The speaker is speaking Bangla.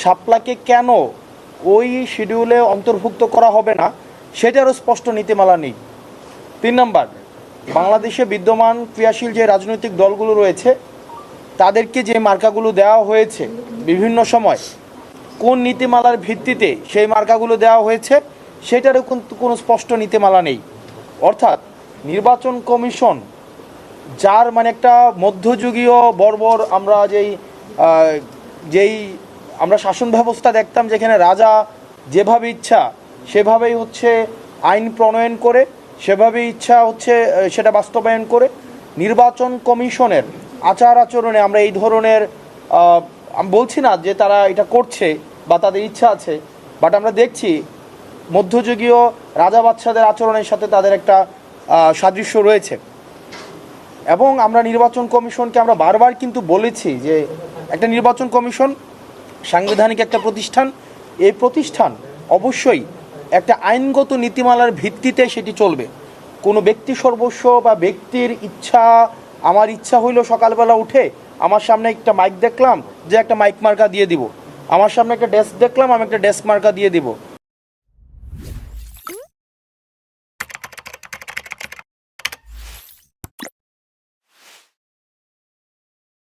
শাপলাকে কেন ওই শিডিউলে অন্তর্ভুক্ত করা হবে না সেটারও স্পষ্ট নীতিমালা নেই। 3 নম্বর, বাংলাদেশে বিদ্যমান ক্রিয়াশীল যে রাজনৈতিক দলগুলো রয়েছে তাদেরকে যে মার্কাগুলো দেওয়া হয়েছে বিভিন্ন সময়, কোন নীতিমালার ভিত্তিতে সেই মার্কাগুলো দেওয়া হয়েছে সেটারও কিন্তু কোনো স্পষ্ট নীতিমালা নেই। অর্থাৎ নির্বাচন কমিশন যার মানে একটা মধ্যযুগীয় বর্বর আমরা যেই আমরা শাসন ব্যবস্থা দেখতাম, যেখানে রাজা যেভাবে ইচ্ছা সেভাবেই হচ্ছে আইন প্রণয়ন করে, সেভাবেই ইচ্ছা হচ্ছে সেটা বাস্তবায়ন করে, নির্বাচন কমিশনের আচার আচরণে আমরা এই ধরনের আমি বলছি না যে তারা এটা করছে বা তাদের ইচ্ছা আছে, বাট আমরা দেখছি মধ্যযুগীয় রাজা বাদশাদের আচরণের সাথে তাদের একটা সাদৃশ্য রয়েছে। এবং আমরা নির্বাচন কমিশনকে আমরা বারবার কিন্তু বলেছি যে একটা নির্বাচন কমিশন সাংবিধানিক একটা প্রতিষ্ঠান, এই প্রতিষ্ঠান অবশ্যই একটা আইনগত নীতিমালার ভিত্তিতে সেটি চলবে। কোনো ব্যক্তি সর্বস্ব বা ব্যক্তির ইচ্ছা, আমার ইচ্ছা হইলো সকালবেলা উঠে আমার সামনে একটা মাইক দেখলাম যে একটা মাইক মার্কা দিয়ে দিব, আমার সামনে একটা ডেস্ক দেখলাম আমি একটা ডেস্ক মার্কা দিয়ে দিব,